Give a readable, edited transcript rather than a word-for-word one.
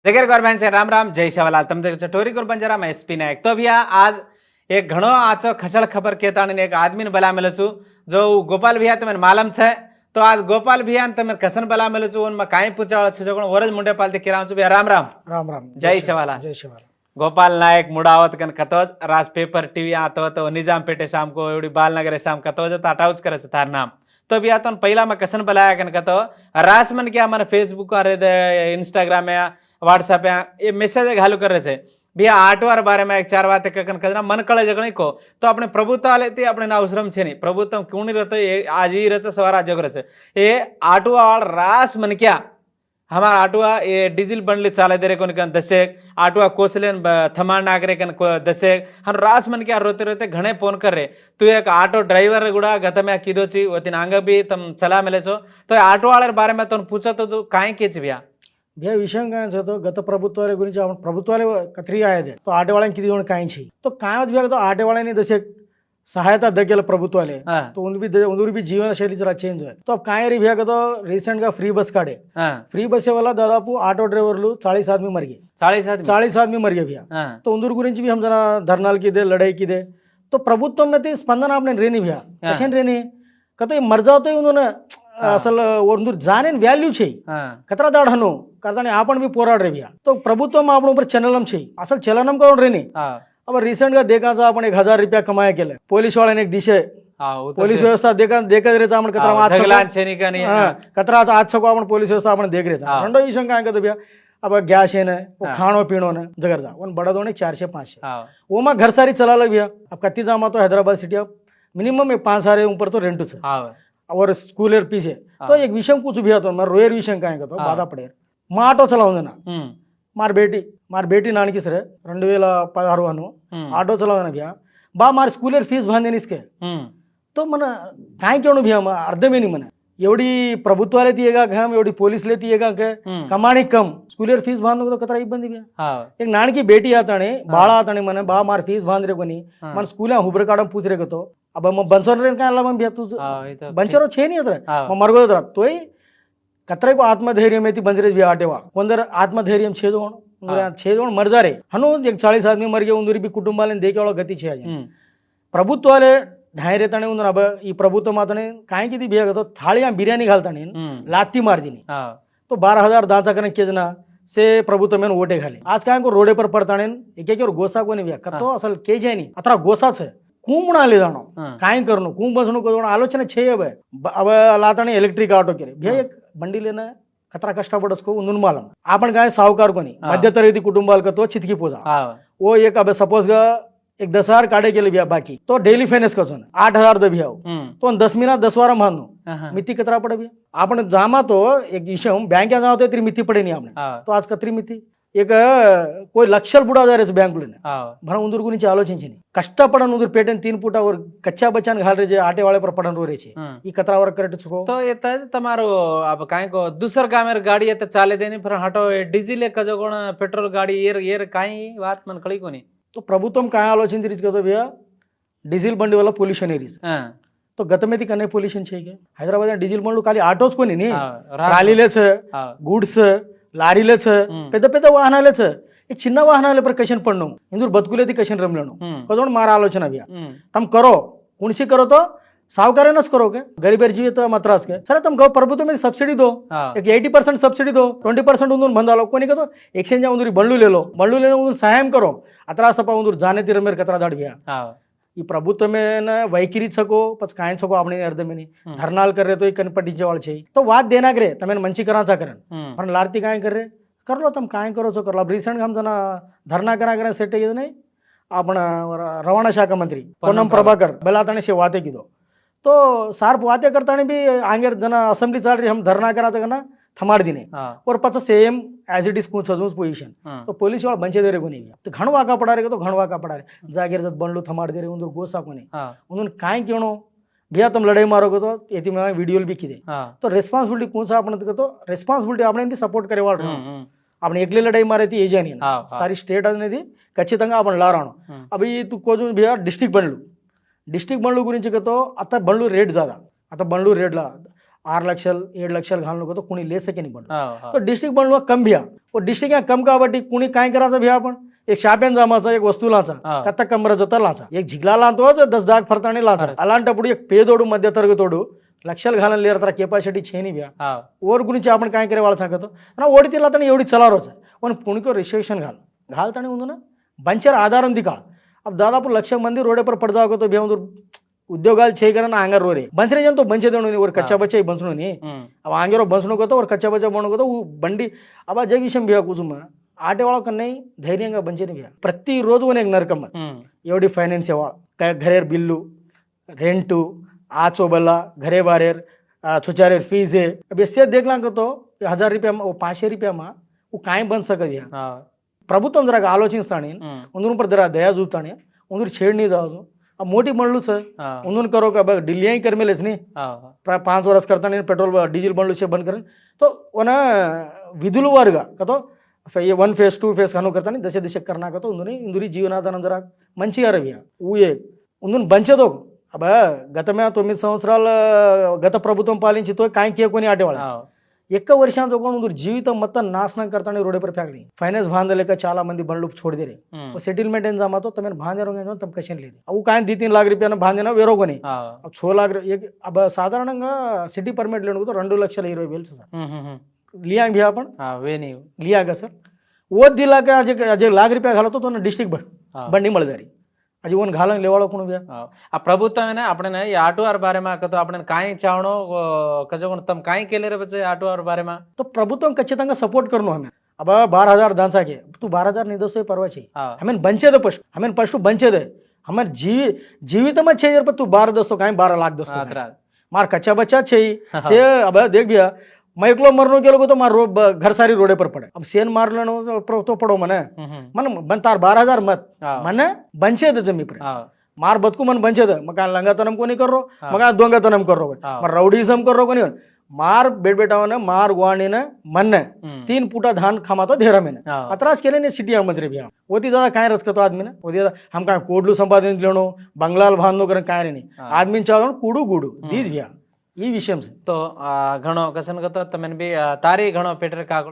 जगेर गौरभान से राम राम जय शिवलाल तम चटोरी गुर बंजारा मैं एसपी नायक तो भैया आज एक घणो आचो खसड़ खबर केता एक आदमी ने बला मिलो छु जो गोपाल भैया तमने मालूम छे तो आज गोपाल भैया ने तमने कसन बला मिलो छु उनमा काई पूछा छ जगण वरज मुंडे पालते किराम छु भैया राम राम राम राम जय शिवलाल जय शिवलाल गोपाल नायक मुडावत कन कतोज राज पेपर टीवी आतो तो निजाम पेटे शाम को एवढी बालनगर शाम कतोज ताटाउच करे छ तार नाम तो भैया तो पहिला में कसन बलाया कन कतो रास मन क्या मन फेसबुक और इंस्टाग्राम या व्हाट्सएप या ये मैसेज घालू करे छे भैया आठवार बारे में एक चार बातें ककन कजना मन कळे जगणी को तो अपने प्रभुत्व आले ते अपने अवसरम छे नहीं प्रभुत्व कोणी रहतो आज ही रच सवारा जग रच ये आठवा वाल रास मन क्या हमारा आटुआ ये डीजिल बंडली चाले दे रे कोन कन दशेक आटुआ कोसलेन थमाण नागरे कन दशेक हम रास मन क्या रोते रोते घणे फोन कर रे तू एक ऑटो ड्राइवर गुड़ा गतम्या कीधोची वतीन आंग भी तम सलाह मिले छो तो आटो वाले बारे में तो पूछो तो तू काय केच भैया भैया विषय काय तो गत ప్రభుత్వాల గురించి आपण ప్రభుత్వాలే కత్రి आये तो ఆటవాళ్ళని किती कोण काय छी तो काय भैया तो ఆటవాళ్ళని दशे सहायता दगेल ప్రభుత్వాలే तो उन भी जीवन शैली जरा चेंज है तो अब काय रे भैया तो रिसेंट का फ्री बस काढे फ्री बस वाला दादापू ऑटो ड्राइवरలు 40 आदमी मर गए 40 आदमी मर गए भैया तो उंदूर गुరించి भी हम जरा धरनाल की दे लड़ाई की दे तो ప్రభుత్వం में स्पंदन आपने रेनी भैया कशन रेनी कतो मर जाओ तो उन्होंने असल उंदूर जाने वैल्यू छे कतरा दाड हनो करताने आपण भी पोराड रे भैया तो ప్రభుత్వం आपण ऊपर चॅनलम छे असल चलनम करून रेनी अब रिसेंट का देखा आपण 1000 रुपया कमाया केले पोलीस वाल्याने एक दिशे पोलीस व्यवस्था देखत रे आपण कतरा कतरा आज सको आपण पोलीस व्यवस्था आपण देख रे रंडो विषय काय करतो भैया अब गैस है वो खाणो पीणो ने जगर जा वन बड़ा दोने 400-500 वो मा घर सारी चला लग भैया अब कत्ती जामा तो हैदराबाद सिटी अब मिनिमम 5,000 ऊपर तो रेंट है और स्कूलर पीछे तो एक विषय कुछ भी तो मैं रोयर विषय काय करतो बाधा पड़े मा ऑटो चलावना मार बेटी नानकी सर 2016 ऑटो चलावना भैया बा मार स्कूलर फीस बांधे इसके तो मन काय क्यों भैया अर्ध में नहीं मना एवढी प्रभुत्वाला येगा घाम एवढी पोलीसले येगा के कमाणी कम स्कूलर फीस बांधो तो कतरा इब्बंदी भैया एक नानकी बेटी आताने बाळा आताने मने बा मार फीस बांध रे कोनी मन स्कूल हुबर काढम पूछ रे तो अब मग बंचर रे काय लाम भैया तू बंचरो छे नहीं अत्र मग मरगो अत्र तोय कतरे को आत्मधैर्य में बंजरे भी आटेवा కొందరు आत्मधैर्य छेदोण छेदोण मर जा रे हनु एक 40 आदमी मर गए उंदूरी भी कुटुंबाले देखे वाला गति छे प्रभुत्वाले ढायरे तणे उंदर अब ई प्रभुत्व मातने काय किती बिया गतो थाळी बिर्याणी घालताने लाती मार दिनी तो 12,000 दाचा कने केजना से प्रभुत्व में वोटे घाले आज काय को रोडे पर पडताने एक एक गोसा कोनी बिया कतो असल के जायनी अतरा गोसा छे कूमणा ले जानो काय करनो कूम बसनो को आलोचना छे अब लाताने इलेक्ट्रिक ऑटो केले भैया एक बंडी लेना कतरा कष्टपडस को उंदून मालम आपण काय सावकार कोनी मध्यतरगती कुटुंबाल का तो चितकी पोजा वो एक अब सपोज एक 10,000 काढे गेले भैया बाकी तो डेली फायनान्स कसो 8,000 दे भैया तो 10 महीना 10 वारा मानो मिती कतरा पड़े भैया आपण जामा तो एक विषय बैंक जाओ तो इतनी मिती पड़े नहीं आपने तो आज कतरी मिती एक कोई लक्षल बुड़ा जा रहे बैंक भरा उंदूर गुరించి ఆలోచించి కష్టపడन उंदूर पेटन 3 फूटा और कच्चा बच्चान घाल रहे आटे वाले पर पड़न रो रहे छे ई कतरा वर करेट छको तो ये तज तमारो अब काय को दूसर गामेर गाड़ी त चाले देनी पर हटो डीजिल का जो कोण पेट्रोल गाड़ी येर काय बात मन कळी कोनी तो ప్రభుత్వం काय ఆలోచించి रीच करतो भैया डीजिल बंडी वाला पोल्यूशन एरीज तो गतमेती कने पोल्यूशन छे के हैदराबाद में डीजिल बंडू खाली ऑटोज कोनी नी ट्रालीलेच गुड्स లారీలేచ పెద్ద పెద్ద వాహనాలేచ ఈ చిన్న వాహనాల पर कशन पड़नो इंदूर बतकुलेती कशन रमलेनो कजोण मार आलोचना भैया तम करो कुणसी करो तो सावकारेनच करो के गरीबेर जीवित मात्रास के सर तुम गव प्रभुत्व में सब्सिडी दो एक 80% सब्सिडी दो 20% उंदूर बंदालो कोनी कतो एक्सचेंज उंदूरी बंडू लेलो उंदूर सहायम करो अतरा सपा उंदूर जाने ती रमेर कतरा दाड भैया ಈ ಪ್ರಭುತ್ವ में वैकिरी सको पच काय सको આપણે अर्ध में धरनाल कर रहे तो कनपटी जवळ छे तो वाद देना करे तमें मंची कराचा करन पण लारती काय कर रे कर लो तुम काय करो सो कर लो रिसेंट हम जना धरना करा सेट के नहीं आपण रवाना शाखा मंत्री पोन्नम प्रभाकर बेलाताने से वाते कीधो तो सार्प वाते करताने भी आंगे जना असेंबली चाल रही हम धरना कराचा करना थमाड़ दिने और पचा सेम एज इट इज कुछ सजूस पोजीशन तो पुलिस वाला बंचे दे रे कोनी तो घण वाका पड़ा रे तो घण वाका पड़ा रे जागेर जत बनलो थमाड़ दे रे उंदर गोसा कोनी उन काय क्यों भैया तुम लड़ाई मारोगे तो येती में वीडियो भी की दे तो रिस्पांसिबिलिटी कौन सा आपण तो रिस्पांसिबिलिटी आपने भी सपोर्ट करे वाल आपण एकली लड़ाई मारे थी ये जानी सारी स्टेट అనేది ఖచ్చితంగా आपण लाराणो अभी तू कोजून भैया डिस्ट्रिक्ट बनलू गुరించి तो आता बनलू रेट ज्यादा आता बनलू रेटला 6 లక్షలు 7 లక్షలు घालू नको तो कुणी ले सके नहीं बंड हो, हो. तो डिस्ट्रिक्ट बंडवा कम भ्या वो डिस्ट्रिक्ट यहाँ कम కాబట్టి कुणी काय करायचं भ्या आपण एक షాపెన్ జమాचा एक వస్తువు లాचा కత్త కమ్మర జత లాचा एक झिगला లాంతో 10 దాకా ఫర్తాని లాचा అలాంటప్పుడు एक పేదోడు మధ్య తరగతోడు లక్షలు घालून लेर तर कॅपॅसिटी छे नाही भ्या हो. ओर गुणीची आपण काय करे वाला सांगतो ना ओढीतील आता एवढी चलारोच पण पुणको रिस्ट्रिक्शन घालताना ఉందో బంచర్ ఆధారం దికాळ अब దాదాపు 1,00,000 మంది రోడే पर पडदा होतो बेंदूर उद्योगाలు చేయగలన ఆంగర్ రోరే बंसरे जन तो बंचे देणो और कच्चा बच्चा बंसणो नी अब आंगेरो बंसणो को तो और कच्चा बच्चा बनणो को तो బండి अब जग विषय बिया कुजुम ఆటేవాళ్ళ కన్నా ధైర్యంగా బంచేని బియా ప్రతిరోజు एक नरकम एवढी फायनान्स काय घरेर बिल्लू रेंटू आचो बल्ला घरे बारेर छुचारेर फीज है अब इससे देखला तो 1000 रुपया 500 रुपया में वो काय बन सकत ప్రభుత్వం జర ఆలోచిస్తాని ఉందును पर जरा दया చూతాని ఉందురు छेड़नी जाओ अब मोटी बनलू सर उन्होंने करो का दिल्ली ही कर मेलेस नहीं 5 वर्ष करता नहीं पेट्रोल डीजल बनलू से बंद करें तो वना विधुल वर्ग का तो 1 फेज 2 फेज कानू करता नहीं दशे दिशे करना का तो उन्होंने इंदुरी जीवनाधाరం जरा మంచిగా రవియా ఊయే ఉందును బంచేదో अब గతమే 9 సంవత్సరాల గత ప్రభుత్వం పాలించితో కాయ కేకొని ఆటేవాళ్ళ ఎక్క వర్షాంతో ఉందరు జీవితం మొత్తం నాశనం करताने रोडे पर फेंकली फाइनेंस बांधले का చాలా మంది బండ్లు छोड़ दे रे सेटलमेंट एन जामा तो तमें बांधे रहोगे तम कशन ले अब काय 2-3 लाख रुपया बांधेना वेरो कोनी अब 6 लाख अब సాధారణంగా सिटी परमिट लेणो तो 2,20,000 सर लिया भी आपण वेनी लिया का सर वो दिला का अजय लाख रुपया घालतो तो डिस्ट्रिक्ट बंडी मळदारी अजी वन घालन लेवाळो कोण बिया आ प्रभुत्व ने આપણે ಈ ಆಟೋರ ಬಾರೆ માં કતો આપણે કાઈ ચાવણો કજોણ તમ કાઈ કેલે રે બચે આટોર બારે માં तो ప్రభుత్వం ఖచ్చితంగా సపోర్ట్ करनो हमें अब 12,000 दांचा के तू 12,000 नहीं दसो परवाची हमें बंचे दे फर्स्ट हमें फर्स्ट बंचे दे हमें जीवित में 6 पर तू 12 दसो काई 12 लाख दसो मार कच्चा बच्चा छे से अब देख बिया मैं एकलो मरनो गेलो तो मार घर सारी रोडे पर पड़े अब सेन मार लेनो तो पड़ो मने मन बन तार 12,000 मत मने बंचे दे जमी पर मार बदकू मन बंचे दे मका लंगातनम कोनी कर रो मका दोंगातनम कर रो मर रौडीजम कर रो कोनी मार बेटावने मार ग्वाणीने मन 3 फुटा धान खामा तो धेरा मेने अत्रास केले ने सिटी मंत्री भी होती ज्यादा काय रस करतो आदमी ने होती हम काय कोडलू संपादन लेणो बंगलाल बांधनो कर काय नहीं आदमी चावण कुडू गुडू दीज गया ಈ ವಿಷಯ તો ઘણો કસન કતો તમે બી તારી ઘણો પેટર કાગળ